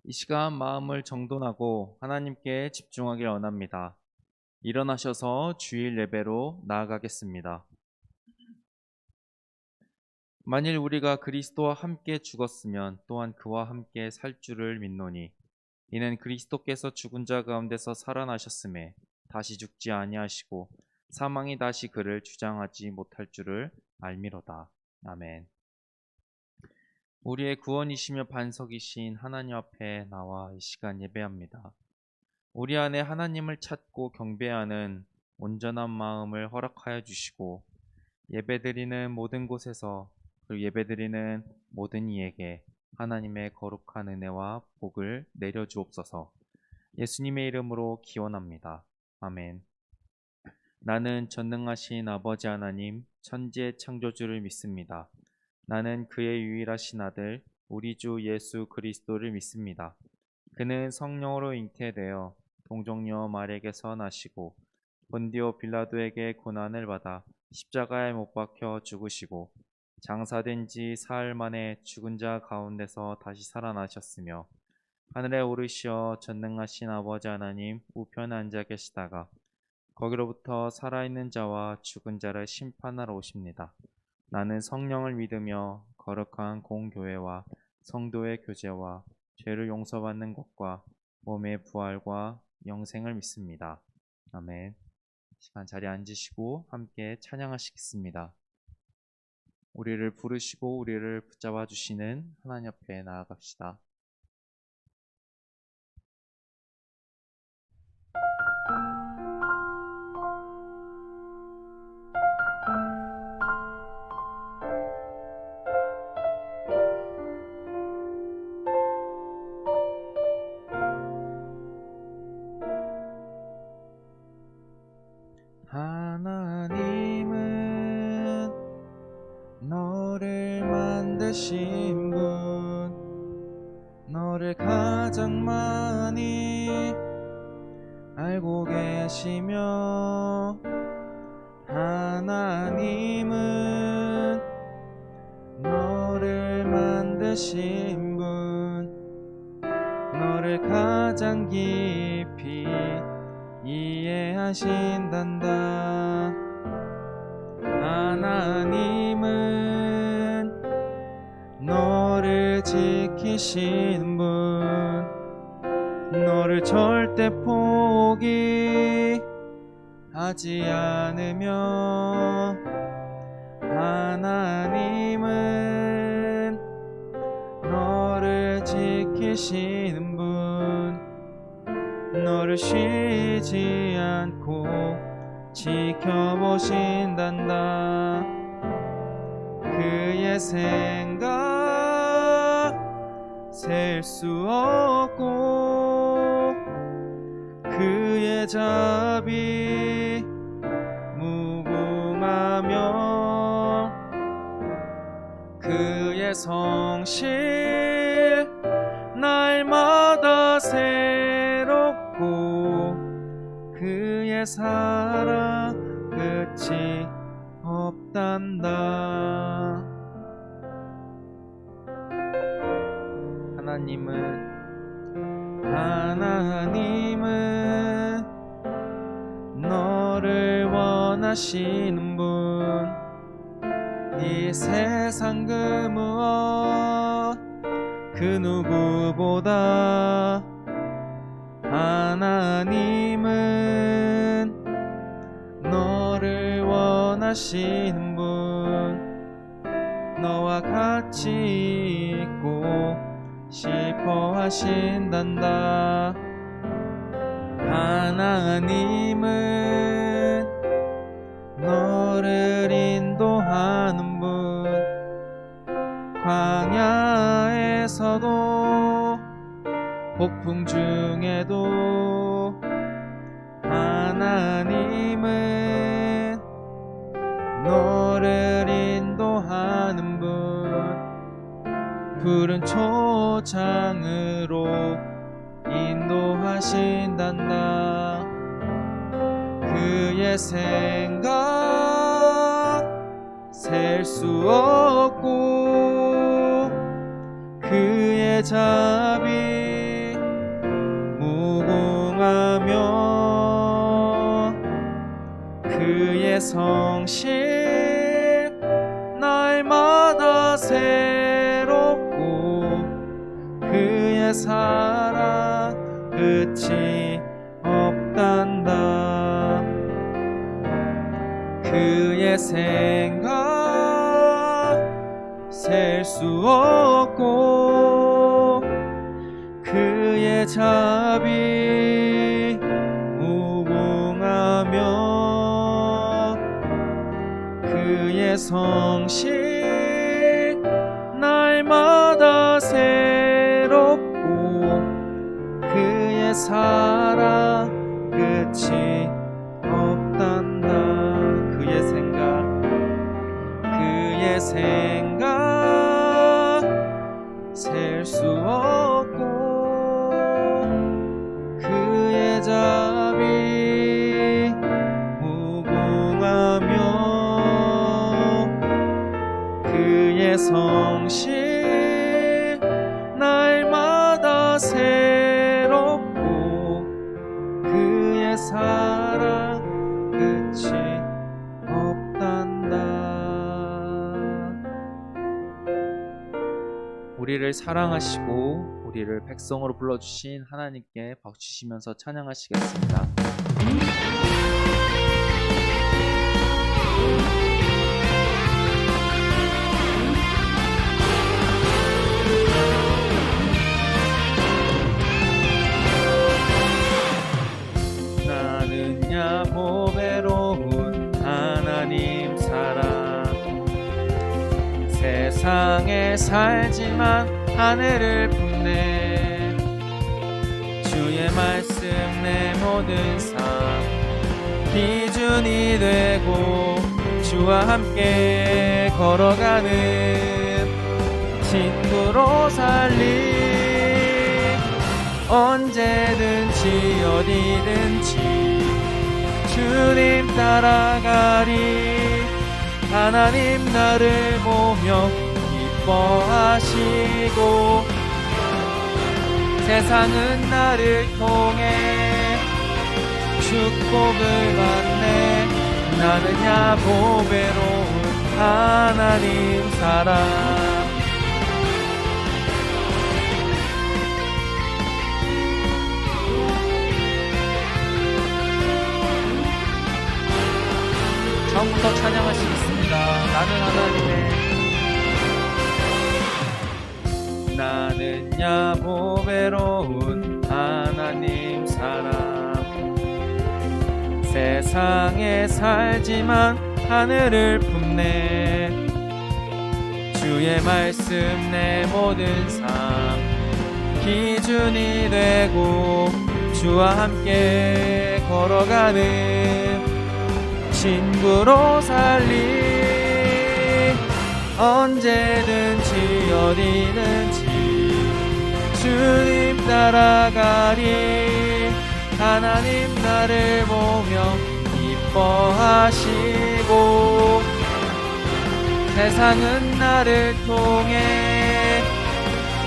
이 시간 마음을 정돈하고 하나님께 집중하길 원합니다. 일어나셔서 주일 예배로 나아가겠습니다. 만일 우리가 그리스도와 함께 죽었으면 또한 그와 함께 살 줄을 믿노니 이는 그리스도께서 죽은 자 가운데서 살아나셨음에 다시 죽지 아니하시고 사망이 다시 그를 주장하지 못할 줄을 알미로다. 아멘. 우리의 구원이시며 반석이신 하나님 앞에 나와 이 시간 예배합니다. 우리 안에 하나님을 찾고 경배하는 온전한 마음을 허락하여 주시고 예배드리는 모든 곳에서 그리고 예배드리는 모든 이에게 하나님의 거룩한 은혜와 복을 내려주옵소서. 예수님의 이름으로 기원합니다. 아멘. 나는 전능하신 아버지 하나님 천지의 창조주를 믿습니다. 나는 그의 유일하신 아들 우리 주 예수 그리스도를 믿습니다. 그는 성령으로 잉태되어 동정녀 마리아에게서 나시고 본디오 빌라도에게 고난을 받아 십자가에 못 박혀 죽으시고 장사된 지 사흘 만에 죽은 자 가운데서 다시 살아나셨으며 하늘에 오르시어 전능하신 아버지 하나님 우편에 앉아 계시다가 거기로부터 살아있는 자와 죽은 자를 심판하러 오십니다. 나는 성령을 믿으며 거룩한 공교회와 성도의 교제와 죄를 용서받는 것과 몸의 부활과 영생을 믿습니다. 아멘. 시간 자리에 앉으시고 함께 찬양하시겠습니다. 우리를 부르시고 우리를 붙잡아 주시는 하나님 앞에 나아갑시다. 하나님은 너를 만드신 분, 너를 가장 많이 알고 계시며 하나님은 너를 만드신 분, 너를 가장 깊이 이해하신단다. 하나님은 너를 지키신 분, 너를 절대 포기하지 않으며 하나님은 너를 지키시는 분, 너를 쉬지 않고 지켜보신단다. 그의 생각 셀 수 없고 그의 자비 무궁하며 그의 성실 날마다 새롭고 그의 사랑 끝이 없단다. 하나님은 너를 원하시는 분, 이 세상 그 무엇 그 누구보다 하나님은 너를 원하시는 분, 너와 같이 있고 싶어 하신단다. 하나님은 너를 인도하는 분, 광야에서도 폭풍 중에도 하나님은 너를 인도하는 분, 푸른 초장으로 인도하신단다. 그의 생각 셀 수 없고 그의 자비 성실 날마다 새롭고 그의 사랑 끝이 없단다. 그의 생각 셀 수 없고 그의 자비 무궁하며 그의 성실 날마다 새롭고 그의 사랑 끝이 없단다. 그의 생각 셀 수 없고 그의 자비 무궁하며 그의 성실 날마다 새롭고 그의 사랑 끝이 없단다. 우리를 사랑하시고 우리를 백성으로 불러주신 하나님께 박수치시면서 찬양하시겠습니다. 나는 야곱 외로운 하나님 사랑 세상에 살지만 하늘을 품네 주의 말씀 내 모든 삶 기준이 되고 주와 함께 걸어가는 친구로 살리 언제든지 어디든지 주님 따라가리 하나님 나를 보며 기뻐하시고 세상은 나를 통해 축복을 받네 나는 야곱 외로운 하나님 사랑 처음부터 찬양하시겠습니다. 나는 야곱 외로운 하나님 사랑 세상에 살지만 하늘을 품네 주의 말씀 내 모든 삶 기준이 되고 주와 함께 걸어가는 친구로 살리 언제든지 어디든지 주님 따라가리 하나님 나를 보며 기뻐하시고 세상은 나를 통해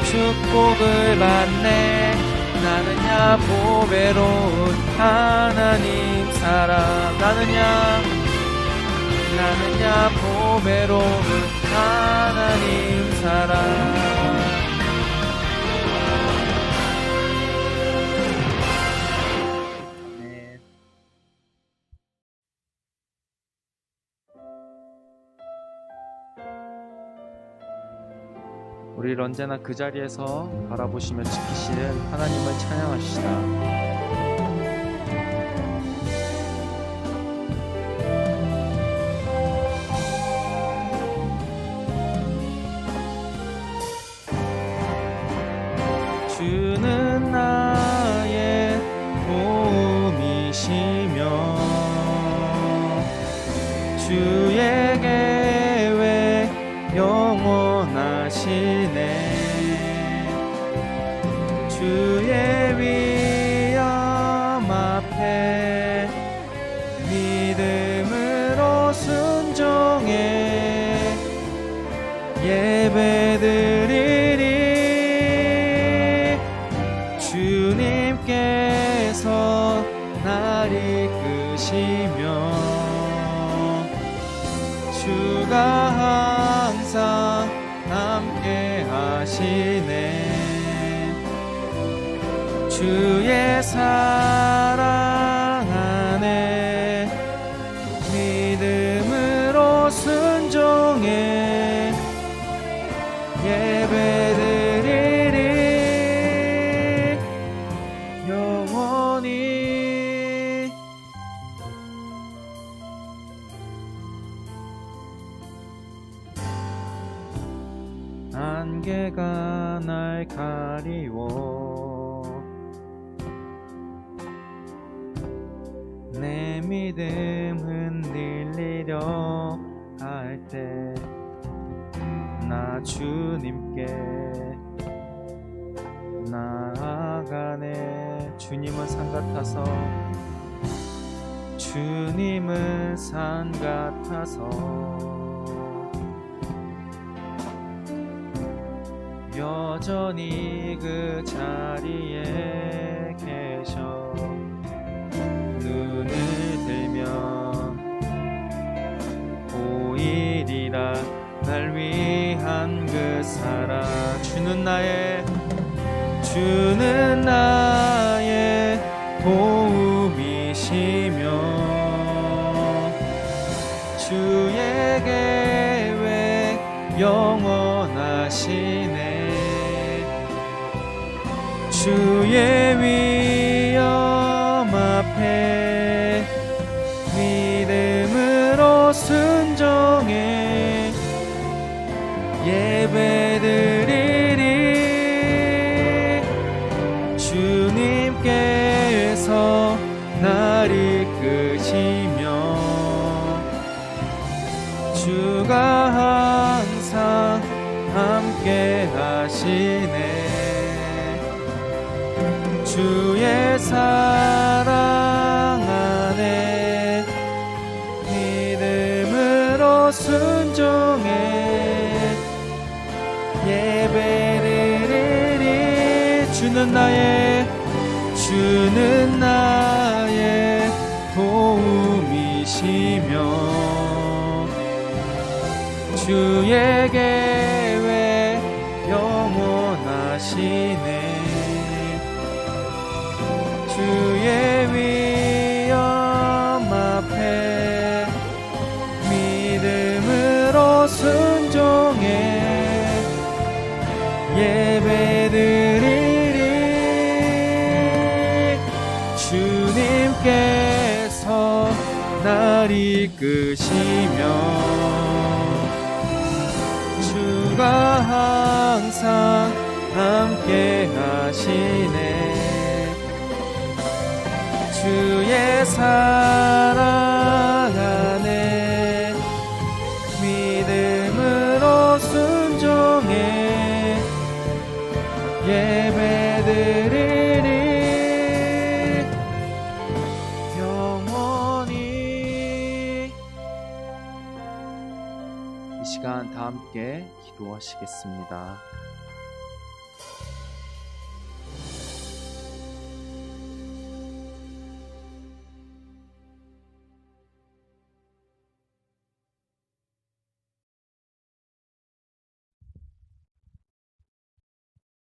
축복을 받네 나는 야곱 외로운 하나님 사랑 나는 야곱 외로운 하나님 사랑 우리를 언제나 그 자리에서 바라보시며 지키시는 하나님을 찬양하시다. 주는 나의 도움이시며 주의 계획 영원하시네 주의 위엄 앞에 믿음으로 순종해 예배드리리 주님께서 날 이끄시며 영원하시네. 주의 사랑 안에 믿음으로 순종해 예배드리리 영원히. 안개가 날 가리워 내 믿음 흔들리려 할 때 나 주님께 나아가네. 주님은 산 같아서 주님은 산 같아서 여전히 그 자리에 계셔. 눈을 들면 보이리라 날 위한 그 사랑. 주는 나의 도움이시며 주의 계획 영원하시네. 주의 위엄 앞에 믿음으로 순종해 예배드리리. 주님께서 날 이끄시며 주가 항상 함께 하시네. 주의 사랑 안에 믿음으로 순종해 예배드리리. 주는 나의 도움이시며 주의 계획 영원하시네. 주의 위엄 앞에 믿음으로 순종해 예배드리리. 주님께서 날 이끄시며 주가 항상 함께 하시네. 주의 사랑 안에 믿음으로 순종해 예배드리리 영원히. 이 시간 다 함께 기도하시겠습니다.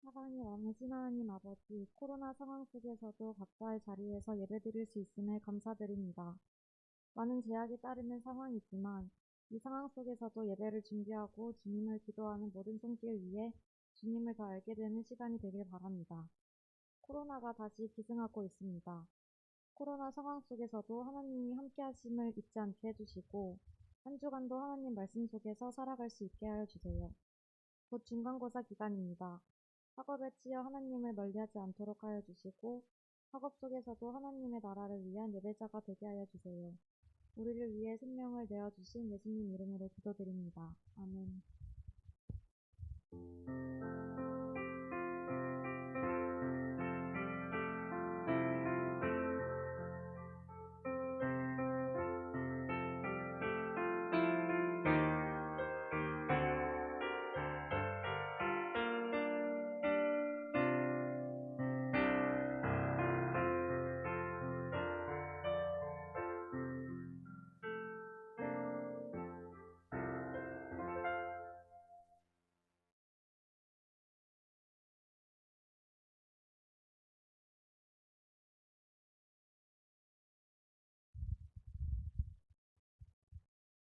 사랑이 많으신 하나님 아버지, 코로나 상황 속에서도 각자의 자리에서 예배드릴 수 있음에 감사드립니다. 많은 제약이 따르는 상황이지만 이 상황 속에서도 예배를 준비하고 주님을 기도하는 모든 손길 위에 주님을 더 알게 되는 시간이 되길 바랍니다. 코로나가 다시 기승하고 있습니다. 코로나 상황 속에서도 하나님이 함께 하심을 잊지 않게 해주시고 한 주간도 하나님 말씀 속에서 살아갈 수 있게 하여 주세요. 곧 중간고사 기간입니다. 학업에 치여 하나님을 멀리하지 않도록 하여 주시고 학업 속에서도 하나님의 나라를 위한 예배자가 되게 하여 주세요. 우리를 위해 생명을 내어주신 예수님 이름으로 기도드립니다. 아멘.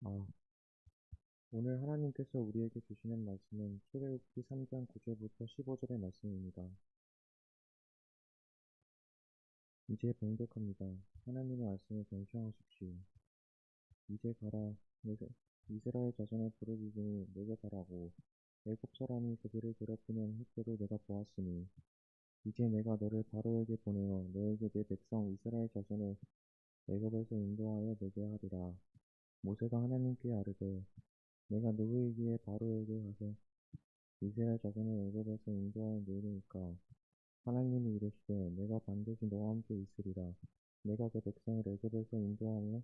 아, 오늘 하나님께서 우리에게 주시는 말씀은 출애굽기 3장 9절부터 15절의 말씀입니다. 이제 봉독합니다. 하나님의 말씀을 경청하십시오. 이제 가라. 이스라엘 자손의 부르짖으니 내게 가라고. 애굽 사람이 그들을 괴롭히는 흑도를 내가 보았으니 이제 내가 너를 바로에게 보내어 너에게 내 백성 이스라엘 자손을 애굽에서 인도하여 내게 하리라. 모세가 하나님께 아뢰되 내가 누구이기에 바로에게 가서 이스라엘 자손을 애굽에서 인도하여 내리니까 하나님이 이르시되 내가 반드시 너와 함께 있으리라. 내가 그 백성을 애굽에서 인도하며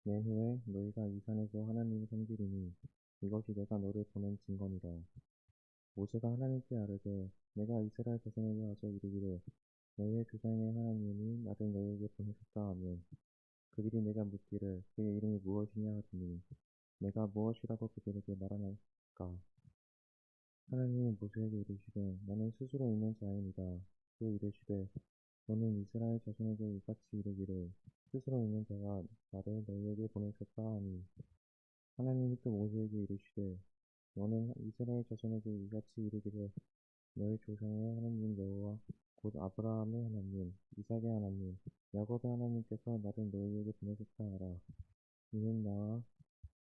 낸 후에 너희가 이 산에서 하나님을 섬기리니 이것이 내가 너를 보낸 증거니라. 모세가 하나님께 아뢰되 내가 이스라엘 자손에게 가서 이르기를 너희의 조상의 하나님이 나를 너희에게 보내셨다 하면 그들이 내가 묻기를 그의 이름이 무엇이냐 하더니 내가 무엇이라고 그들에게 말하나이까. 하나님이 모세에게 이르시되 나는 스스로 있는 자입니다. 또 이르시되 너는 이스라엘 자손에게 이같이 이르기를 스스로 있는 자가 나를 너희에게 보내셨다 하니 하나님이 또 모세에게 이르시되 너는 이스라엘 자손에게 이같이 이르기를 너희 조상의 하나님 여호와 곧 아브라함의 하나님, 이삭의 하나님, 야곱의 하나님께서 나를 너희에게 보내셨다 하라. 이는 나와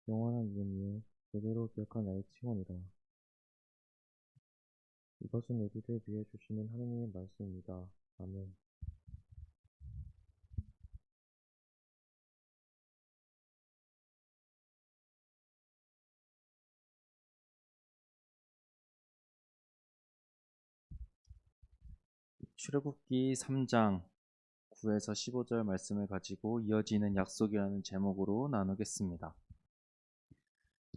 영원한 이름이요 제대로 기억한 나의 칭언이라. 이것은 우리를 위해 주시는 하나님의 말씀입니다. 아멘. 출애굽기 3장 9에서 15절 말씀을 가지고 이어지는 약속이라는 제목으로 나누겠습니다.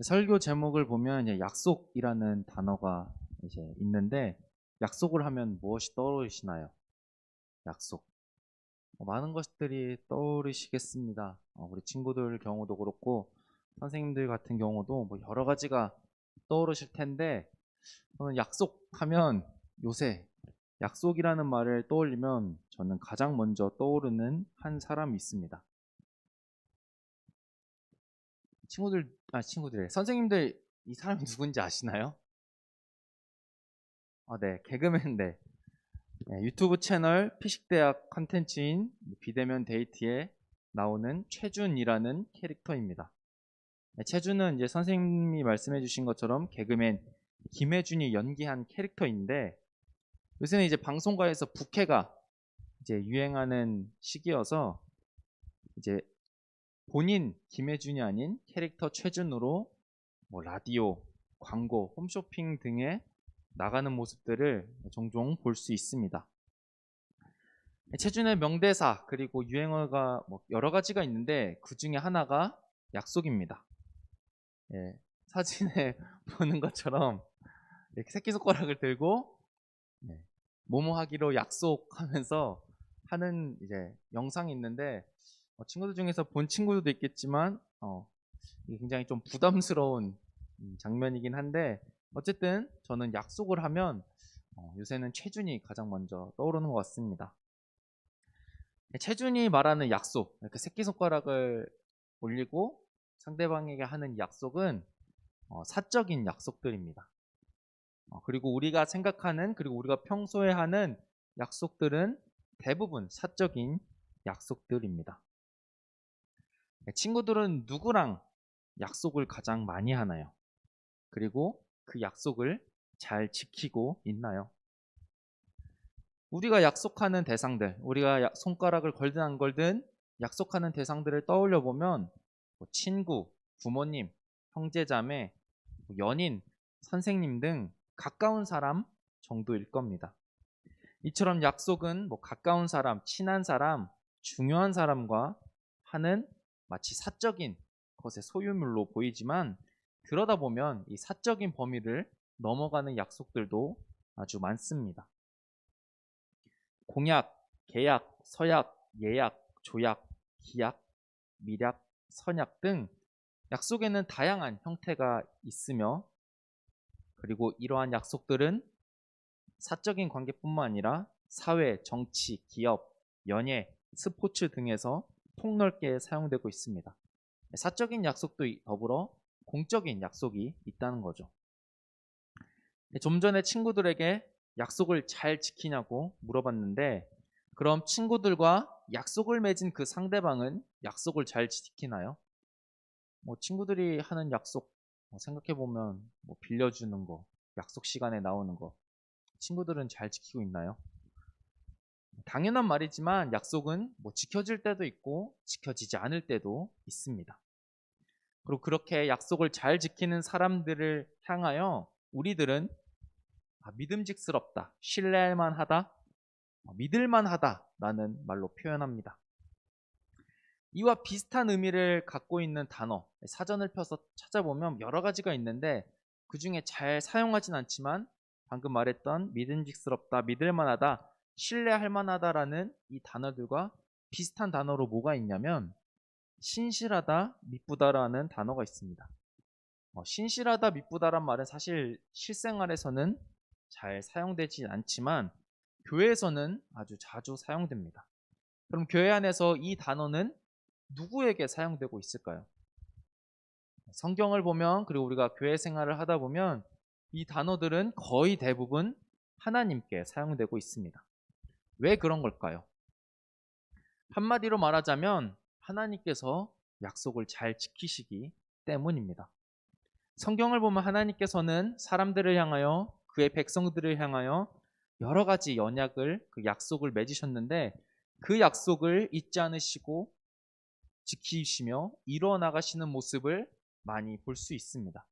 설교 제목을 보면 이제 약속이라는 단어가 이제 있는데 약속을 하면 무엇이 떠오르시나요? 약속. 많은 것들이 떠오르시겠습니다. 우리 친구들 경우도 그렇고 선생님들 같은 경우도 뭐 여러 가지가 떠오르실 텐데 저는 약속하면 요새 약속이라는 말을 떠올리면 저는 가장 먼저 떠오르는 한 사람이 있습니다. 친구들의 선생님들 이 사람이 누군지 아시나요? 네, 개그맨, 네. 유튜브 채널 피식대학 컨텐츠인 비대면 데이트에 나오는 최준이라는 캐릭터입니다. 최준은 이제 선생님이 말씀해 주신 것처럼 개그맨 김혜준이 연기한 캐릭터인데 요새는 이제 방송가에서 부캐가 이제 유행하는 시기여서 이제 본인 김혜준이 아닌 캐릭터 최준으로 뭐 라디오, 광고, 홈쇼핑 등에 나가는 모습들을 종종 볼 수 있습니다. 최준의 명대사 그리고 유행어가 뭐 여러 가지가 있는데 그 중에 하나가 약속입니다. 예, 사진에 보는 것처럼 이렇게 새끼손가락을 들고 뭐뭐 하기로 약속하면서 하는 이제 영상이 있는데 친구들 중에서 본 친구들도 있겠지만 이게 굉장히 좀 부담스러운 장면이긴 한데 어쨌든 저는 약속을 하면 요새는 최준이 가장 먼저 떠오르는 것 같습니다. 최준이 말하는 약속, 이렇게 새끼손가락을 올리고 상대방에게 하는 약속은 사적인 약속들입니다. 그리고 우리가 생각하는 그리고 우리가 평소에 하는 약속들은 대부분 사적인 약속들입니다. 친구들은 누구랑 약속을 가장 많이 하나요? 그리고 그 약속을 잘 지키고 있나요? 우리가 약속하는 대상들, 우리가 손가락을 걸든 안 걸든 약속하는 대상들을 떠올려 보면 친구, 부모님, 형제자매, 연인, 선생님 등 가까운 사람 정도일 겁니다. 이처럼 약속은 가까운 사람, 친한 사람, 중요한 사람과 하는 마치 사적인 것의 소유물로 보이지만 그러다 보면 이 사적인 범위를 넘어가는 약속들도 아주 많습니다. 공약, 계약, 서약, 예약, 조약, 기약, 밀약, 선약 등 약속에는 다양한 형태가 있으며 그리고 이러한 약속들은 사적인 관계뿐만 아니라 사회, 정치, 기업, 연예, 스포츠 등에서 폭넓게 사용되고 있습니다. 사적인 약속도 더불어 공적인 약속이 있다는 거죠. 좀 전에 친구들에게 약속을 잘 지키냐고 물어봤는데, 그럼 친구들과 약속을 맺은 그 상대방은 약속을 잘 지키나요? 친구들이 하는 약속 생각해보면 빌려주는 거, 약속 시간에 나오는 거, 친구들은 잘 지키고 있나요? 당연한 말이지만 약속은 지켜질 때도 있고 지켜지지 않을 때도 있습니다. 그리고 그렇게 약속을 잘 지키는 사람들을 향하여 우리들은 믿음직스럽다, 신뢰할 만하다, 믿을 만하다라는 말로 표현합니다. 이와 비슷한 의미를 갖고 있는 단어, 사전을 펴서 찾아보면 여러 가지가 있는데 그 중에 잘 사용하진 않지만 방금 말했던 믿음직스럽다, 믿을 만하다, 신뢰할 만하다라는 이 단어들과 비슷한 단어로 뭐가 있냐면 신실하다, 미쁘다라는 단어가 있습니다. 신실하다, 미쁘다란 말은 사실 실생활에서는 잘 사용되지 않지만 교회에서는 아주 자주 사용됩니다. 그럼 교회 안에서 이 단어는 누구에게 사용되고 있을까요? 성경을 보면, 그리고 우리가 교회 생활을 하다 보면 이 단어들은 거의 대부분 하나님께 사용되고 있습니다. 왜 그런 걸까요? 한마디로 말하자면 하나님께서 약속을 잘 지키시기 때문입니다. 성경을 보면 하나님께서는 사람들을 향하여, 그의 백성들을 향하여 여러 가지 언약을, 그 약속을 맺으셨는데 그 약속을 잊지 않으시고 지키시며 이루어 나가시는 모습을 많이 볼 수 있습니다.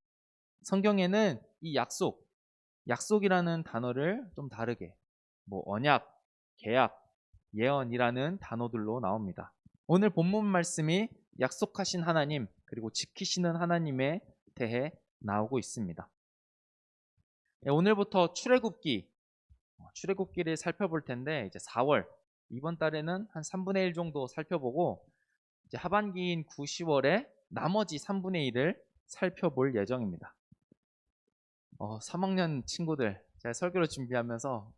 성경에는 이 약속이라는 단어를 좀 다르게 언약, 계약, 예언이라는 단어들로 나옵니다. 오늘 본문 말씀이 약속하신 하나님, 그리고 지키시는 하나님에 대해 나오고 있습니다. 오늘부터 출애굽기를 살펴볼 텐데 이제 4월, 이번 달에는 한 3분의 1 정도 살펴보고 이제 하반기인 9, 10월에 나머지 3분의 1을 살펴볼 예정입니다. 3학년 친구들, 제가 설교를 준비하면서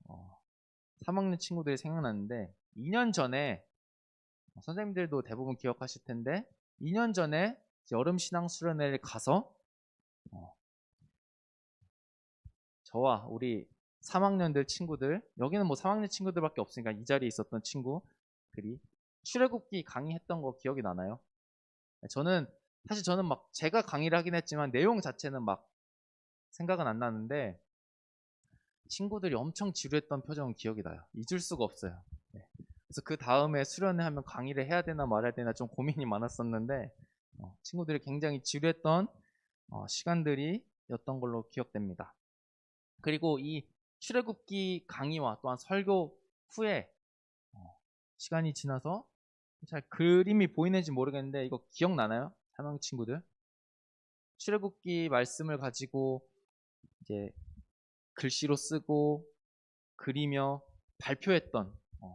3학년 친구들이 생각났는데 2년 전에 선생님들도 대부분 기억하실 텐데 2년 전에 여름 신앙 수련회를 가서 저와 우리 3학년들 친구들, 여기는 3학년 친구들밖에 없으니까 이 자리에 있었던 친구들이 출애굽기 강의했던 거 기억이 나나요? 사실 저는 제가 강의를 하긴 했지만 내용 자체는 생각은 안 나는데 친구들이 엄청 지루했던 표정은 기억이 나요. 잊을 수가 없어요. 그래서 그 다음에 수련회 하면 강의를 해야 되나 말아야 되나 좀 고민이 많았었는데 친구들이 굉장히 지루했던 시간들이었던 걸로 기억됩니다. 그리고 이 출애굽기 강의와 또한 설교 후에 시간이 지나서 잘 그림이 보이는지 모르겠는데 이거 기억나나요? 3학년 친구들? 출애굽기 말씀을 가지고 이제 글씨로 쓰고 그리며 발표했던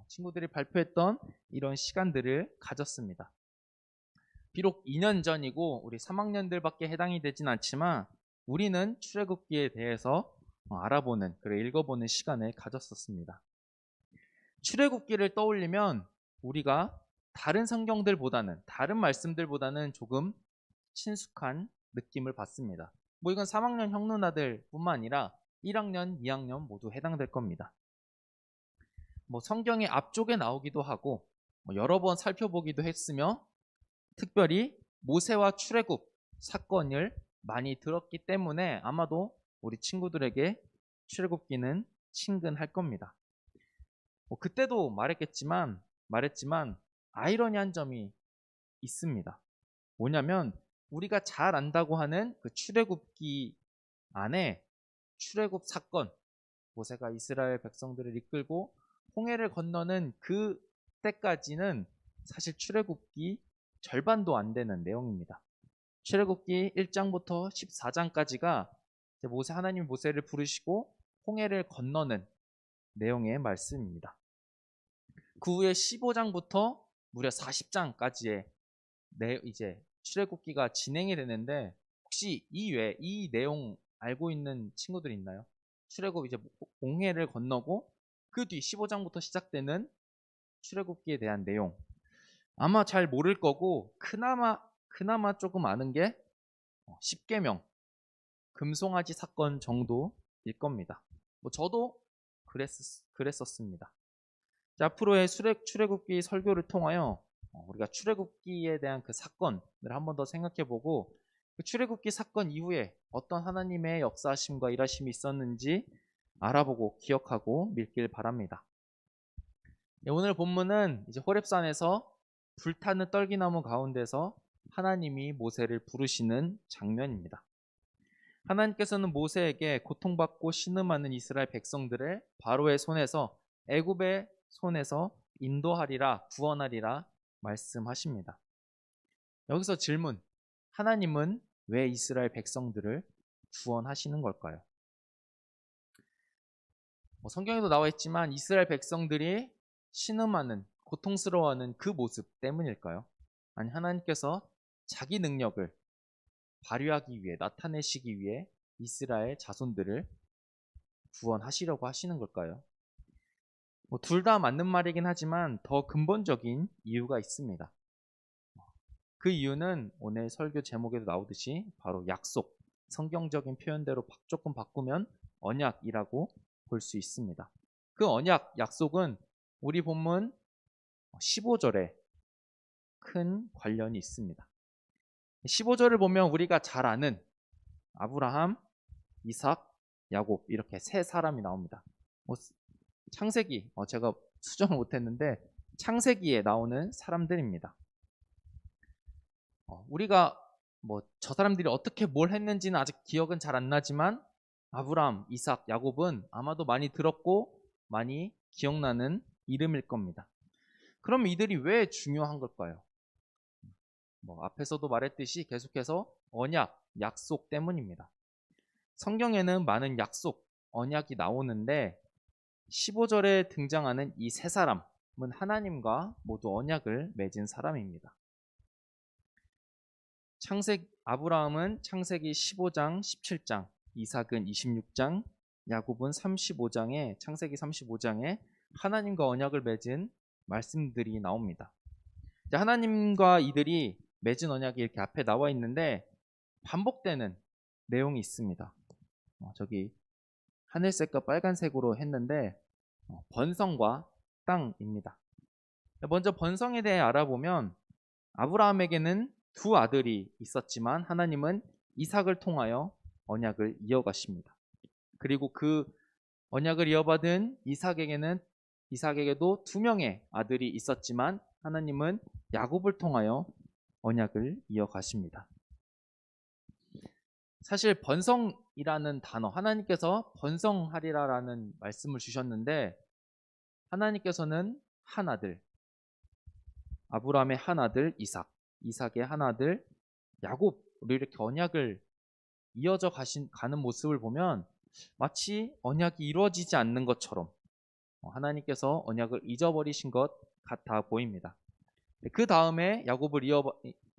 친구들이 발표했던 이런 시간들을 가졌습니다. 비록 2년 전이고 우리 3학년들밖에 해당이 되진 않지만 우리는 출애굽기에 대해서 알아보는, 그리고 읽어보는 시간을 가졌었습니다. 출애굽기를 떠올리면 우리가 다른 성경들보다는, 다른 말씀들보다는 조금 친숙한 느낌을 받습니다. 이건 3학년 형 누나들 뿐만 아니라 1학년, 2학년 모두 해당될 겁니다. 성경의 앞쪽에 나오기도 하고 여러 번 살펴보기도 했으며 특별히 모세와 출애굽 사건을 많이 들었기 때문에 아마도 우리 친구들에게 출애굽기는 친근할 겁니다. 그때도 말했지만 아이러니한 점이 있습니다. 뭐냐면 우리가 잘 안다고 하는 그 출애굽기 안에 출애굽 사건, 모세가 이스라엘 백성들을 이끌고 홍해를 건너는 그 때까지는 사실 출애굽기 절반도 안 되는 내용입니다. 출애굽기 1장부터 14장까지가 하나님이 모세를 부르시고 홍해를 건너는 내용의 말씀입니다. 그 후에 15장부터 무려 40장까지의 이제 출애굽기가 진행이 되는데 혹시 이 내용 알고 있는 친구들 있나요? 출애굽 이제 홍해를 건너고 그 뒤 15장부터 시작되는 출애굽기에 대한 내용 아마 잘 모를 거고 그나마 조금 아는 게 십계명, 금송아지 사건 정도일 겁니다. 뭐 저도 그랬었습니다. 자, 앞으로의 출애굽기 설교를 통하여 우리가 출애굽기에 대한 그 사건을 한 번 더 생각해보고 그 출애굽기 사건 이후에 어떤 하나님의 역사하심과 일하심이 있었는지 알아보고 기억하고 믿길 바랍니다. 네, 오늘 본문은 이제 호렙산에서 불타는 떨기나무 가운데서 하나님이 모세를 부르시는 장면입니다. 하나님께서는 모세에게 고통받고 신음하는 이스라엘 백성들을 바로의 손에서 애굽의 손에서 인도하리라 구원하리라 말씀하십니다. 여기서 질문, 하나님은 왜 이스라엘 백성들을 구원하시는 걸까요? 성경에도 나와 있지만 이스라엘 백성들이 신음하는 고통스러워하는 그 모습 때문일까요? 아니 하나님께서 자기 능력을 발휘하기 위해 나타내시기 위해 이스라엘 자손들을 구원하시려고 하시는 걸까요? 둘 다 맞는 말이긴 하지만 더 근본적인 이유가 있습니다. 그 이유는 오늘 설교 제목에도 나오듯이 바로 약속, 성경적인 표현대로 조금 바꾸면 언약이라고 볼 수 있습니다. 그 언약, 약속은 우리 본문 15절에 큰 관련이 있습니다. 15절을 보면 우리가 잘 아는 아브라함, 이삭, 야곱 이렇게 세 사람이 나옵니다. 창세기, 제가 수정을 못했는데 창세기에 나오는 사람들입니다. 우리가 저 사람들이 어떻게 뭘 했는지는 아직 기억은 잘 안 나지만 아브라함, 이삭, 야곱은 아마도 많이 들었고 많이 기억나는 이름일 겁니다. 그럼 이들이 왜 중요한 걸까요? 앞에서도 말했듯이 계속해서 언약, 약속 때문입니다. 성경에는 많은 약속, 언약이 나오는데 15절에 등장하는 이 세 사람은 하나님과 모두 언약을 맺은 사람입니다. 아브라함은 창세기 15장, 17장, 이삭은 26장, 야곱은 35장에 창세기 35장에 하나님과 언약을 맺은 말씀들이 나옵니다. 하나님과 이들이 맺은 언약이 이렇게 앞에 나와 있는데 반복되는 내용이 있습니다. 저기 하늘색과 빨간색으로 했는데 번성과 땅입니다. 먼저 번성에 대해 알아보면 아브라함에게는 두 아들이 있었지만 하나님은 이삭을 통하여 언약을 이어가십니다. 그리고 그 언약을 이어받은 이삭에게도 두 명의 아들이 있었지만 하나님은 야곱을 통하여 언약을 이어가십니다. 사실 번성이라는 단어, 하나님께서 번성하리라라는 말씀을 주셨는데 하나님께서는 한 아들, 아브라함의 한 아들 이삭, 이삭의 한 아들 야곱으로 이렇게 언약을 이어져 가는 모습을 보면 마치 언약이 이루어지지 않는 것처럼 하나님께서 언약을 잊어버리신 것 같아 보입니다. 그 다음에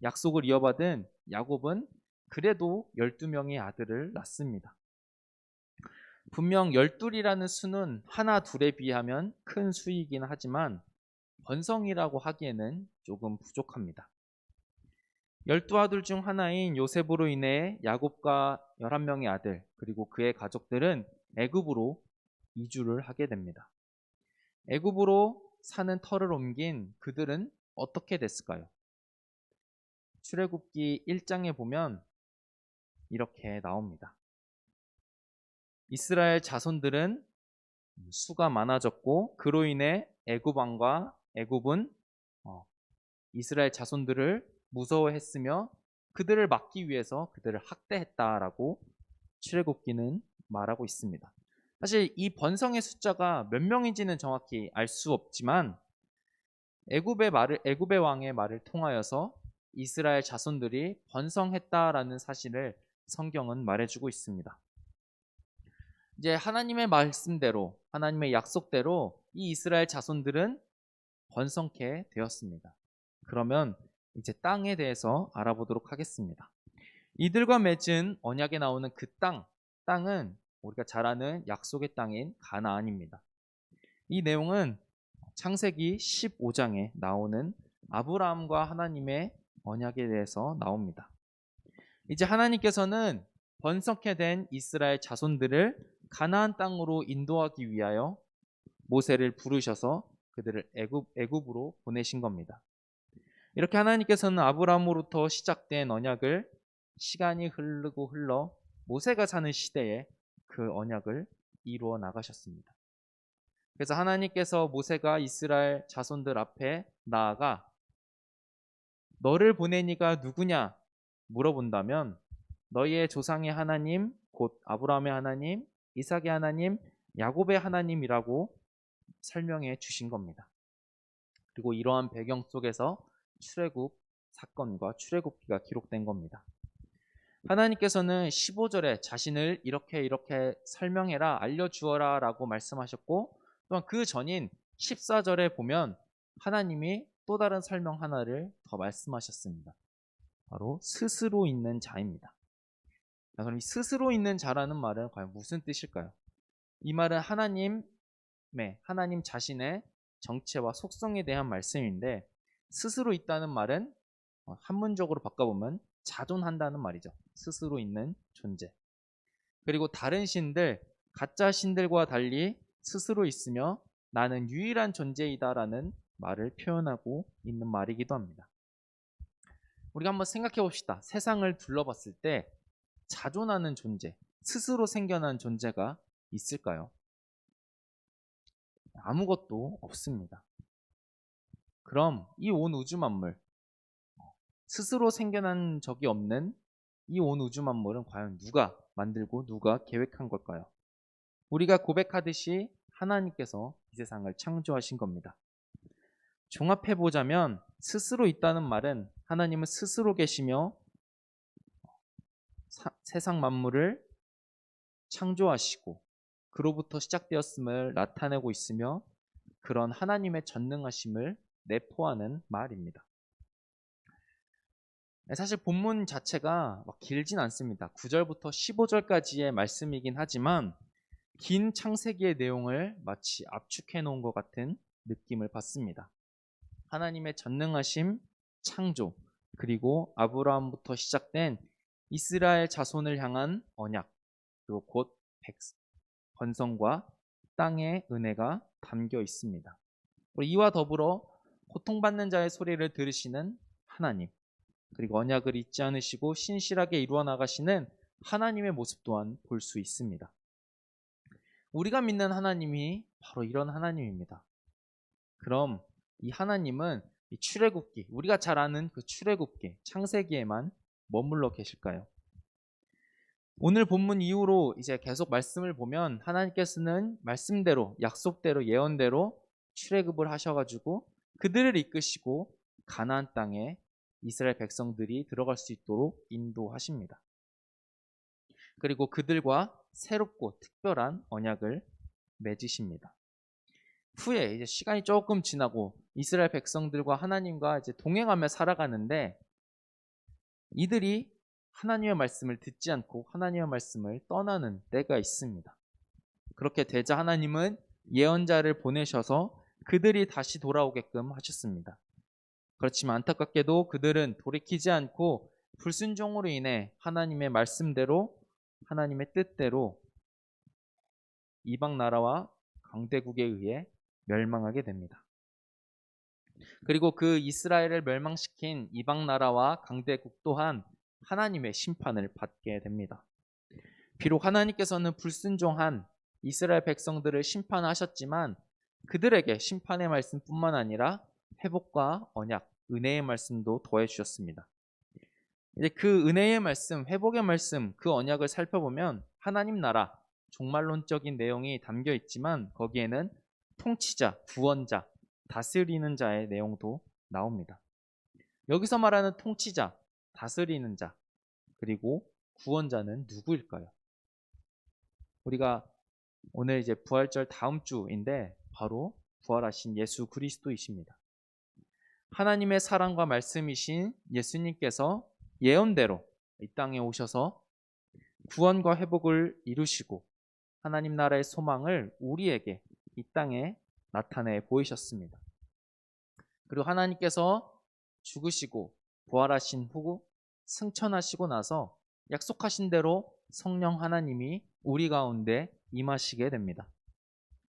약속을 이어받은 야곱은 그래도 12명의 아들을 낳습니다. 분명 12이라는 수는 하나 둘에 비하면 큰 수이긴 하지만 번성이라고 하기에는 조금 부족합니다. 12아들 중 하나인 요셉으로 인해 야곱과 11명의 아들 그리고 그의 가족들은 애굽으로 이주를 하게 됩니다. 애굽으로 사는 터를 옮긴 그들은 어떻게 됐을까요? 출애굽기 1장에 보면 이렇게 나옵니다. 이스라엘 자손들은 수가 많아졌고 그로 인해 애굽은 이스라엘 자손들을 무서워했으며 그들을 막기 위해서 그들을 학대했다라고 출애굽기는 말하고 있습니다. 사실 이 번성의 숫자가 몇 명인지는 정확히 알 수 없지만 애굽의 왕의 말을 통하여서 이스라엘 자손들이 번성했다라는 사실을 성경은 말해주고 있습니다. 이제 하나님의 말씀대로, 하나님의 약속대로 이 이스라엘 자손들은 번성케 되었습니다. 그러면 이제 땅에 대해서 알아보도록 하겠습니다. 이들과 맺은 언약에 나오는 그 땅은 우리가 잘 아는 약속의 땅인 가나안입니다. 이 내용은 창세기 15장에 나오는 아브라함과 하나님의 언약에 대해서 나옵니다. 이제 하나님께서는 번성케 된 이스라엘 자손들을 가나안 땅으로 인도하기 위하여 모세를 부르셔서 그들을 애굽으로 보내신 겁니다. 이렇게 하나님께서는 아브라함으로부터 시작된 언약을 시간이 흐르고 흘러 모세가 사는 시대에 그 언약을 이루어 나가셨습니다. 그래서 하나님께서 모세가 이스라엘 자손들 앞에 나아가 너를 보낸 이가 누구냐 물어본다면 너희의 조상의 하나님 곧 아브라함의 하나님, 이삭의 하나님, 야곱의 하나님이라고 설명해 주신 겁니다. 그리고 이러한 배경 속에서 출애굽 사건과 출애굽기가 기록된 겁니다. 하나님께서는 15절에 자신을 이렇게 설명해라, 알려주어라 라고 말씀하셨고, 또한 그 전인 14절에 보면 하나님이 또 다른 설명 하나를 더 말씀하셨습니다. 바로 스스로 있는 자입니다. 그럼 이 스스로 있는 자라는 말은 과연 무슨 뜻일까요? 이 말은 하나님 자신의 정체와 속성에 대한 말씀인데, 스스로 있다는 말은 한문적으로 바꿔보면 자존한다는 말이죠. 스스로 있는 존재. 그리고 다른 신들, 가짜 신들과 달리 스스로 있으며 나는 유일한 존재이다라는 말을 표현하고 있는 말이기도 합니다. 우리가 한번 생각해 봅시다. 세상을 둘러봤을 때 자존하는 존재, 스스로 생겨난 존재가 있을까요? 아무것도 없습니다. 그럼 이 온 우주 만물, 스스로 생겨난 적이 없는 이 온 우주 만물은 과연 누가 만들고 누가 계획한 걸까요? 우리가 고백하듯이 하나님께서 이 세상을 창조하신 겁니다. 종합해보자면 스스로 있다는 말은 하나님은 스스로 계시며 세상 만물을 창조하시고 그로부터 시작되었음을 나타내고 있으며 그런 하나님의 전능하심을 내포하는 말입니다. 사실 본문 자체가 막 길진 않습니다. 9절부터 15절까지의 말씀이긴 하지만 긴 창세기의 내용을 마치 압축해 놓은 것 같은 느낌을 받습니다. 하나님의 전능하심, 창조, 그리고 아브라함부터 시작된 이스라엘 자손을 향한 언약, 그리고 곧 번성과 땅의 은혜가 담겨 있습니다. 이와 더불어 고통받는 자의 소리를 들으시는 하나님, 그리고 언약을 잊지 않으시고 신실하게 이루어 나가시는 하나님의 모습 또한 볼 수 있습니다. 우리가 믿는 하나님이 바로 이런 하나님입니다. 그럼 이 하나님은 이 출애굽기, 우리가 잘 아는 그 출애굽기, 창세기에만 머물러 계실까요? 오늘 본문 이후로 이제 계속 말씀을 보면 하나님께서는 말씀대로, 약속대로, 예언대로 출애굽을 하셔가지고 그들을 이끄시고 가나안 땅에 이스라엘 백성들이 들어갈 수 있도록 인도하십니다. 그리고 그들과 새롭고 특별한 언약을 맺으십니다. 후에 이제 시간이 조금 지나고 이스라엘 백성들과 하나님과 이제 동행하며 살아가는데 이들이 하나님의 말씀을 듣지 않고 하나님의 말씀을 떠나는 때가 있습니다. 그렇게 되자 하나님은 예언자를 보내셔서 그들이 다시 돌아오게끔 하셨습니다. 그렇지만 안타깝게도 그들은 돌이키지 않고 불순종으로 인해 하나님의 말씀대로 하나님의 뜻대로 이방 나라와 강대국에 의해 멸망하게 됩니다. 그리고 그 이스라엘을 멸망시킨 이방 나라와 강대국 또한 하나님의 심판을 받게 됩니다. 비록 하나님께서는 불순종한 이스라엘 백성들을 심판하셨지만 그들에게 심판의 말씀뿐만 아니라 회복과 언약, 은혜의 말씀도 더해 주셨습니다. 이제 그 은혜의 말씀, 회복의 말씀, 그 언약을 살펴보면 하나님 나라, 종말론적인 내용이 담겨 있지만 거기에는 통치자, 구원자, 다스리는 자의 내용도 나옵니다. 여기서 말하는 통치자, 다스리는 자, 그리고 구원자는 누구일까요? 우리가 오늘 이제 부활절 다음 주인데 바로 부활하신 예수 그리스도이십니다. 하나님의 사랑과 말씀이신 예수님께서 예언대로 이 땅에 오셔서 구원과 회복을 이루시고 하나님 나라의 소망을 우리에게 이 땅에 나타내 보이셨습니다. 그리고 하나님께서 죽으시고 부활하신 후 승천하시고 나서 약속하신 대로 성령 하나님이 우리 가운데 임하시게 됩니다.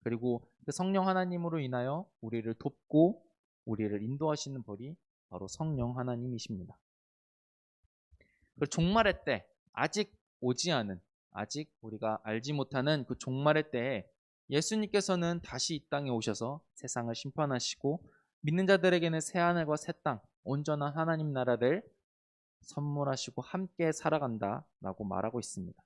그리고 그 성령 하나님으로 인하여 우리를 돕고 우리를 인도하시는 분이 바로 성령 하나님이십니다. 그 종말의 때, 아직 오지 않은, 아직 우리가 알지 못하는 그 종말의 때에 예수님께서는 다시 이 땅에 오셔서 세상을 심판하시고 믿는 자들에게는 새 하늘과 새 땅, 온전한 하나님 나라를 선물하시고 함께 살아간다라고 말하고 있습니다.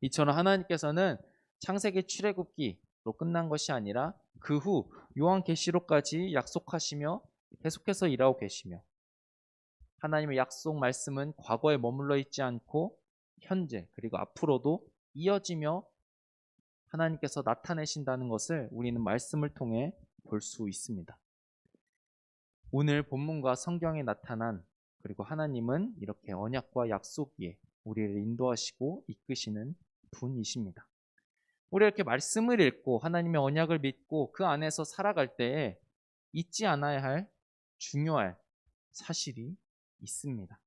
이처럼 하나님께서는 창세기 출애굽기로 끝난 것이 아니라 그 후 요한계시록까지 약속하시며 계속해서 일하고 계시며, 하나님의 약속 말씀은 과거에 머물러 있지 않고 현재 그리고 앞으로도 이어지며 하나님께서 나타내신다는 것을 우리는 말씀을 통해 볼 수 있습니다. 오늘 본문과 성경에 나타난, 그리고 하나님은 이렇게 언약과 약속 위에 우리를 인도하시고 이끄시는 분이십니다. 우리 이렇게 말씀을 읽고 하나님의 언약을 믿고 그 안에서 살아갈 때에 잊지 않아야 할 중요할 사실이 있습니다.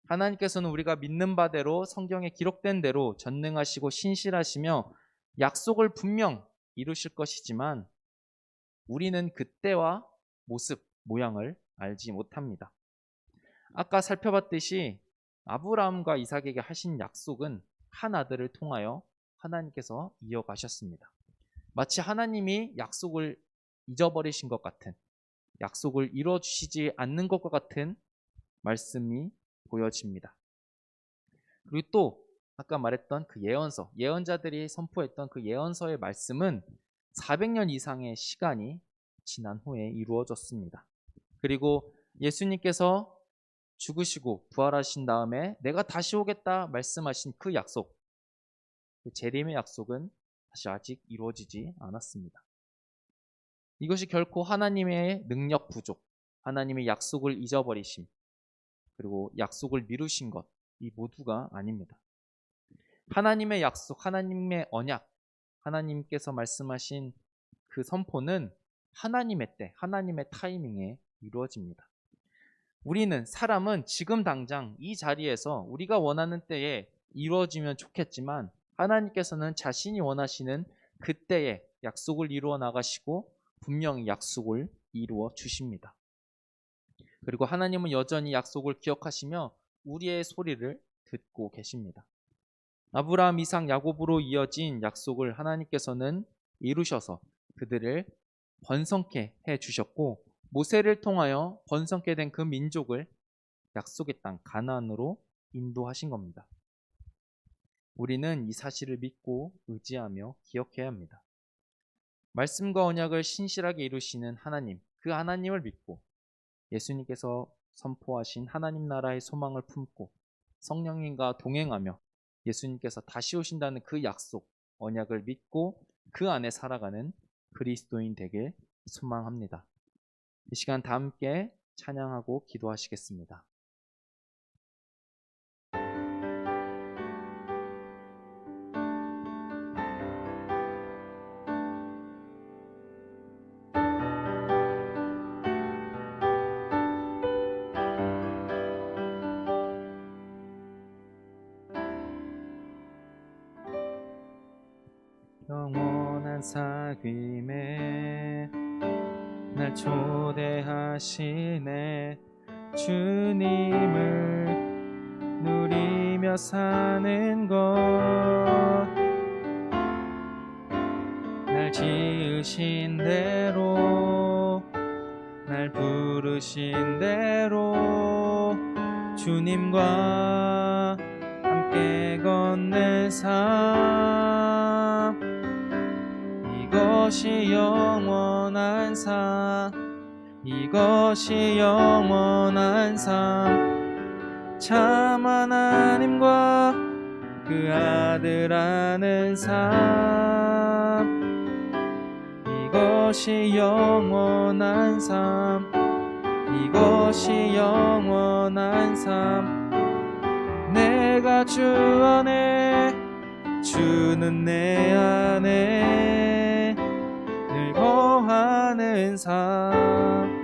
하나님께서는 우리가 믿는 바대로 성경에 기록된 대로 전능하시고 신실하시며 약속을 분명 이루실 것이지만 우리는 그때와 모습, 모양을 알지 못합니다. 아까 살펴봤듯이 아브라함과 이삭에게 하신 약속은 한 아들을 통하여 하나님께서 이어가셨습니다. 마치 하나님이 약속을 잊어버리신 것 같은, 약속을 이루어주시지 않는 것과 같은 말씀이 보여집니다. 그리고 또 아까 말했던 그 예언서, 예언자들이 선포했던 그 예언서의 말씀은 400년 이상의 시간이 지난 후에 이루어졌습니다. 그리고 예수님께서 죽으시고 부활하신 다음에 내가 다시 오겠다 말씀하신 그 약속, 그 재림의 약속은 사실 아직 이루어지지 않았습니다. 이것이 결코 하나님의 능력 부족, 하나님의 약속을 잊어버리심, 그리고 약속을 미루신 것, 이 모두가 아닙니다. 하나님의 약속, 하나님의 언약, 하나님께서 말씀하신 그 선포는 하나님의 때, 하나님의 타이밍에 이루어집니다. 우리는, 사람은 지금 당장 이 자리에서 우리가 원하는 때에 이루어지면 좋겠지만 하나님께서는 자신이 원하시는 그때에 약속을 이루어 나가시고 분명히 약속을 이루어 주십니다. 그리고 하나님은 여전히 약속을 기억하시며 우리의 소리를 듣고 계십니다. 아브라함, 이삭, 야곱으로 이어진 약속을 하나님께서는 이루셔서 그들을 번성케 해주셨고 모세를 통하여 번성케 된 그 민족을 약속의 땅 가나안으로 인도하신 겁니다. 우리는 이 사실을 믿고 의지하며 기억해야 합니다. 말씀과 언약을 신실하게 이루시는 하나님, 그 하나님을 믿고 예수님께서 선포하신 하나님 나라의 소망을 품고 성령님과 동행하며 예수님께서 다시 오신다는 그 약속, 언약을 믿고 그 안에 살아가는 그리스도인 되길 소망합니다. 이 시간 다 함께 찬양하고 기도하시겠습니다. 영원한 사귐에 날 초대하시네. 주님을 누리며 사는 것, 날 지으신 대로, 날 부르신 대로 주님과 함께 걷는 삶, 이것이 영원한 삶, 이것이 영원한 삶, 참 하나님과 그 아들 아는 삶, 이것이 영원한 삶, 이것이 영원한 삶. 내가 주 안에, 주는 내 안에 늘 거하는 삶,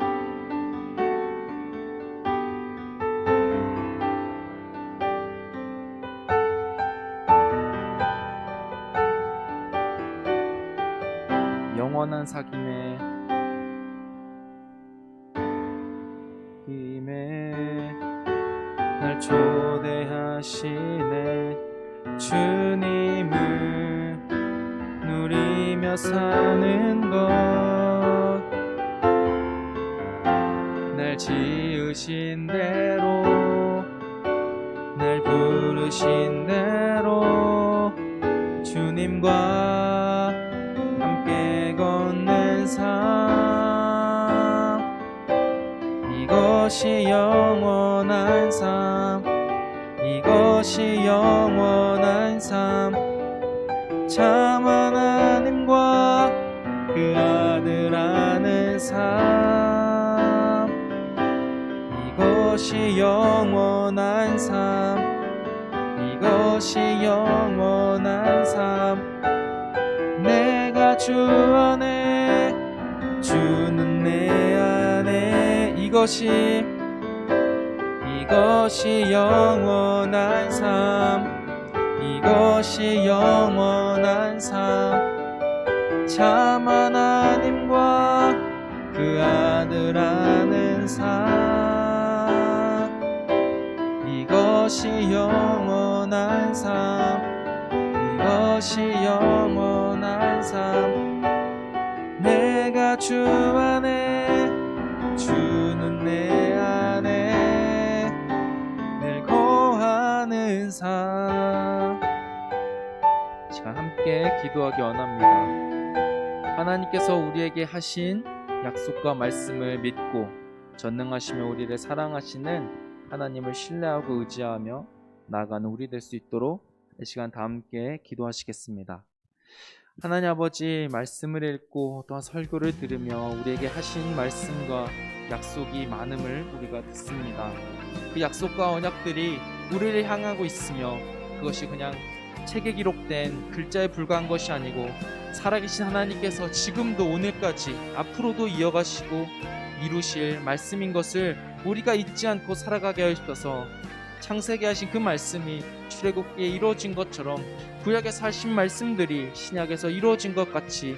영원한 사귐에 날 초대하시네. 주님을 누리며 사는 것, 날 지으신 대로, 날 부르신 대로 주님과 함께 걷는 삶, 이것이 영원한 삶, 이것이 영원한 삶. 참 하나님과 그 아들 아는 삶, 이것이 영원한 삶, 이것이 영원한 삶. 내가 주 안에, 주는 내 안에, 이것이 영원한 삶, 이것이 영원한 삶. 참 하나님과 그 아들 아는 삶, 이것이 영원한 삶, 이것이 영원한 삶. 내가 주 안에, 주는 내 안에 늘 거하는 삶. 자, 함께 기도하기 원합니다. 하나님께서 우리에게 하신 약속과 말씀을 믿고 전능하시며 우리를 사랑하시는 하나님을 신뢰하고 의지하며 나아가는 우리 될 수 있도록 이 시간 다 함께 기도하시겠습니다. 하나님 아버지, 말씀을 읽고 또한 설교를 들으며 우리에게 하신 말씀과 약속이 많음을 우리가 듣습니다. 그 약속과 언약들이 우리를 향하고 있으며 그것이 그냥 책에 기록된 글자에 불과한 것이 아니고 살아계신 하나님께서 지금도 오늘까지 앞으로도 이어가시고 이루실 말씀인 것을 우리가 잊지 않고 살아가게 하셔서 창세기 하신 그 말씀이 출애굽기에 이루어진 것처럼 구약에서 하신 말씀들이 신약에서 이루어진 것 같이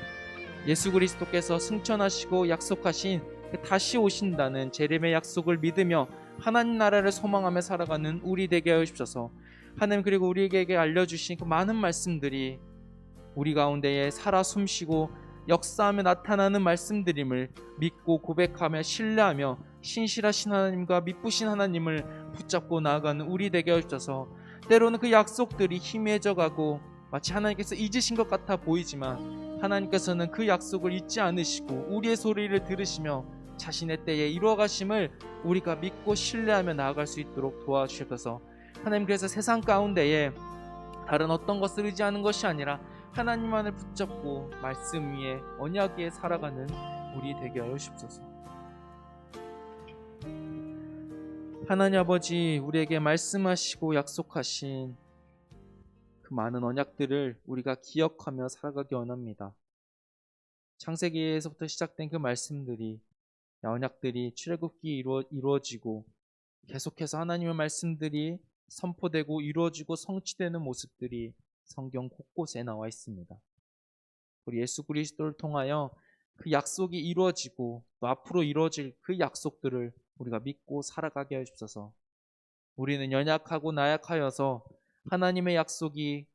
예수 그리스도께서 승천하시고 약속하신 다시 오신다는 재림의 약속을 믿으며 하나님 나라를 소망하며 살아가는 우리 되게 하옵소서. 하나님, 그리고 우리에게 알려주신 그 많은 말씀들이 우리 가운데에 살아 숨쉬고 역사하며 나타나는 말씀들임을 믿고 고백하며 신뢰하며 신실하신 하나님과 믿으신 하나님을 붙잡고 나아가는 우리 되게 하옵소서. 때로는 그 약속들이 희미해져 가고 마치 하나님께서 잊으신 것 같아 보이지만 하나님께서는 그 약속을 잊지 않으시고 우리의 소리를 들으시며 자신의 때에 이루어 가심을 우리가 믿고 신뢰하며 나아갈 수 있도록 도와주셔서 하나님, 그래서 세상 가운데에 다른 어떤 것을 의지하는 것이 아니라 하나님만을 붙잡고 말씀 위에 언약 위에 살아가는 우리 되게 하여 주옵소서. 하나님 아버지, 우리에게 말씀하시고 약속하신 그 많은 언약들을 우리가 기억하며 살아가기 원합니다. 창세기에서부터 시작된 그 말씀들이, 언약들이 출애굽기 이루어지고 계속해서 하나님의 말씀들이 선포되고 이루어지고 성취되는 모습들이 성경 곳곳에 나와 있습니다. 우리 예수 그리스도를 통하여 그 약속이 이루어지고 또 앞으로 이루어질 그 약속들을 우리가 믿고 살아가게 하옵소서. 우리는 연약하고 나약하여서 하나님의 약속이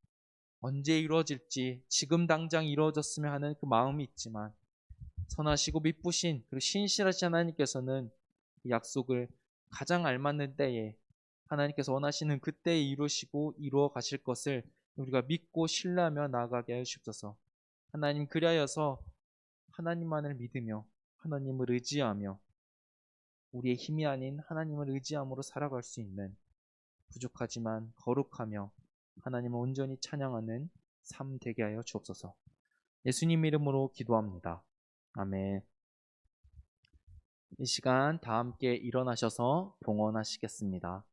언제 이루어질지 지금 당장 이루어졌으면 하는 그 마음이 있지만 선하시고 믿으신 그리고 신실하신 하나님께서는 그 약속을 가장 알맞는 때에 하나님께서 원하시는 그때에 이루시고 이루어 가실 것을 우리가 믿고 신뢰하며 나아가게 하시옵소서. 하나님, 그리하여서 하나님만을 믿으며 하나님을 의지하며 우리의 힘이 아닌 하나님을 의지함으로 살아갈 수 있는 부족하지만 거룩하며 하나님을 온전히 찬양하는 삶 되게 하여 주옵소서. 예수님 이름으로 기도합니다. 아멘. 이 시간 다 함께 일어나셔서 봉헌하시겠습니다.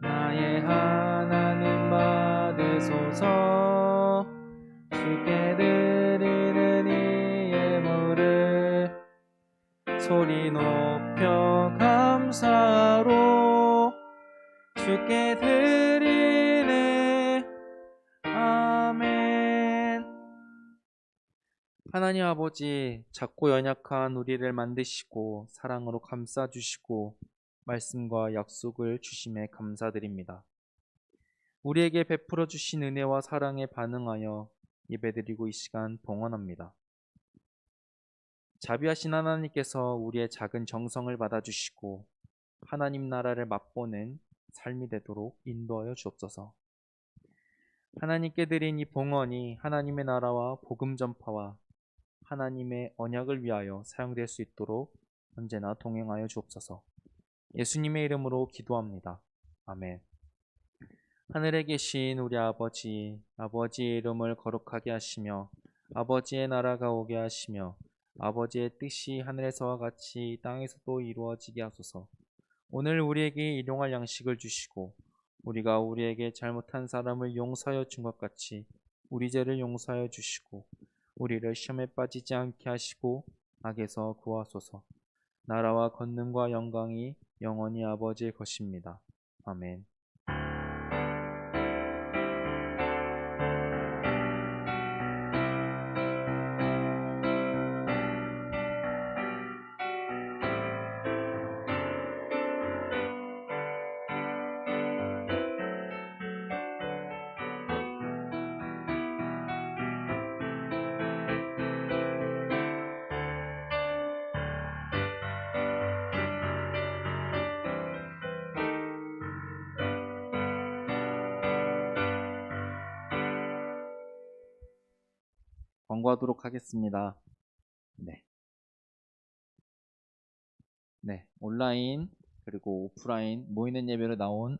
나의 하나님 받으소서. 주께 드리는 이 예물을 소리 높여 감사로 주께 드리네 하나님 아버지, 작고 연약한 우리를 만드시고 사랑으로 감싸주시고 말씀과 약속을 주심에 감사드립니다. 우리에게 베풀어 주신 은혜와 사랑에 반응하여 예배드리고 이 시간 봉헌합니다. 자비하신 하나님께서 우리의 작은 정성을 받아주시고 하나님 나라를 맛보는 삶이 되도록 인도하여 주옵소서. 하나님께 드린 이 봉헌이 하나님의 나라와 복음 전파와 하나님의 언약을 위하여 사용될 수 있도록 언제나 동행하여 주옵소서. 예수님의 이름으로 기도합니다. 아멘. 하늘에 계신 우리 아버지, 아버지의 이름을 거룩하게 하시며 아버지의 나라가 오게 하시며 아버지의 뜻이 하늘에서와 같이 땅에서도 이루어지게 하소서. 오늘 우리에게 일용할 양식을 주시고 우리가 우리에게 잘못한 사람을 용서하여 준 것 같이 우리 죄를 용서하여 주시고 우리를 시험에 빠지지 않게 하시고 악에서 구하소서. 나라와 권능과 영광이 영원히 아버지의 것입니다. 아멘. 권고하도록 하겠습니다. 네, 온라인 그리고 오프라인 모이는 예배로 나온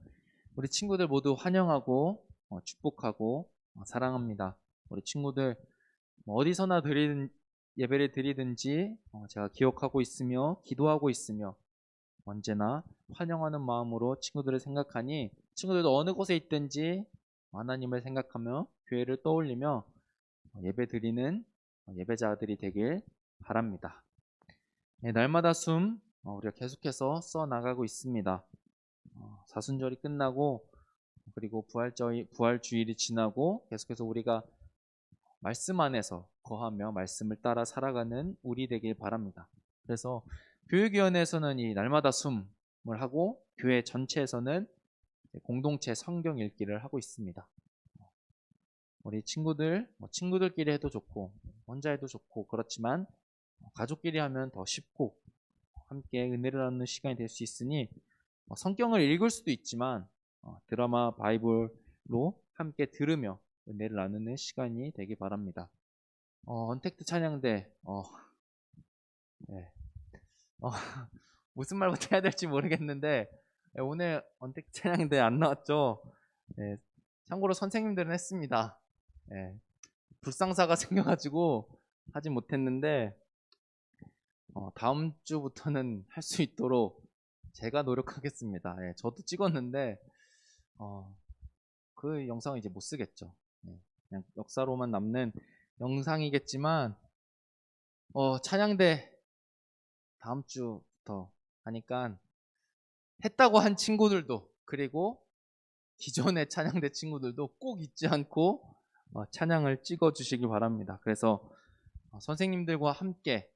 우리 친구들 모두 환영하고 축복하고 사랑합니다. 우리 친구들 어디서나 예배를 드리든지 제가 기억하고 있으며 기도하고 있으며 언제나 환영하는 마음으로 친구들을 생각하니 친구들도 어느 곳에 있든지 하나님을 생각하며 교회를 떠올리며 예배 드리는 예배자들이 되길 바랍니다. 네, 날마다 숨 우리가 계속해서 써나가고 있습니다. 사순절이 끝나고 그리고 부활주일이 지나고 계속해서 우리가 말씀 안에서 거하며 말씀을 따라 살아가는 우리 되길 바랍니다. 그래서 교육위원회에서는 이 날마다 숨을 하고 교회 전체에서는 공동체 성경 읽기를 하고 있습니다. 우리 친구들끼리 해도 좋고 혼자 해도 좋고 그렇지만 가족끼리 하면 더 쉽고 함께 은혜를 나누는 시간이 될 수 있으니 성경을 읽을 수도 있지만 드라마 바이블로 함께 들으며 은혜를 나누는 시간이 되길 바랍니다. 언택트 찬양대 네. 무슨 말부터 해야 될지 모르겠는데 오늘 언택트 찬양대 안 나왔죠? 네. 참고로 선생님들은 했습니다. 네. 불상사가 생겨가지고 하지 못했는데 다음 주부터는 할 수 있도록 제가 노력하겠습니다. 예, 저도 찍었는데 그 영상을 이제 못 쓰겠죠. 예, 그냥 역사로만 남는 영상이겠지만 찬양대 다음 주부터 하니까 했다고 한 친구들도 그리고 기존의 찬양대 친구들도 꼭 잊지 않고 찬양을 찍어 주시기 바랍니다. 그래서 선생님들과 함께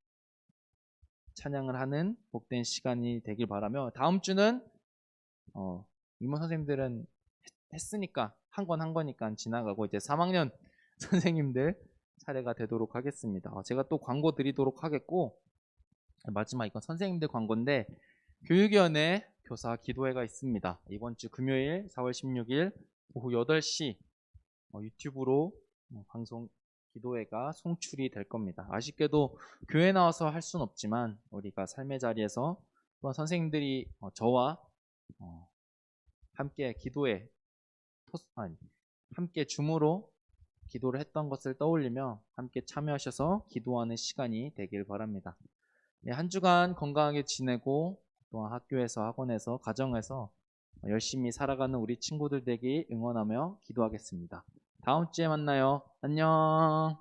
찬양을 하는 복된 시간이 되길 바라며 다음 주는 임원 선생님들은 했으니까 한 거니까 지나가고 이제 3학년 선생님들 차례가 되도록 하겠습니다. 제가 또 광고 드리도록 하겠고 마지막 이건 선생님들 광고인데 교육위원회 교사 기도회가 있습니다. 이번 주 금요일 4월 16일 오후 8시 유튜브로 방송 기도회가 송출이 될 겁니다. 아쉽게도 교회 나와서 할 수는 없지만 우리가 삶의 자리에서 또한 선생님들이 저와 함께 기도회 함께 줌으로 기도를 했던 것을 떠올리며 함께 참여하셔서 기도하는 시간이 되길 바랍니다. 네, 한 주간 건강하게 지내고 또한 학교에서 학원에서 가정에서 열심히 살아가는 우리 친구들 되기 응원하며 기도하겠습니다. 다음 주에 만나요. 안녕.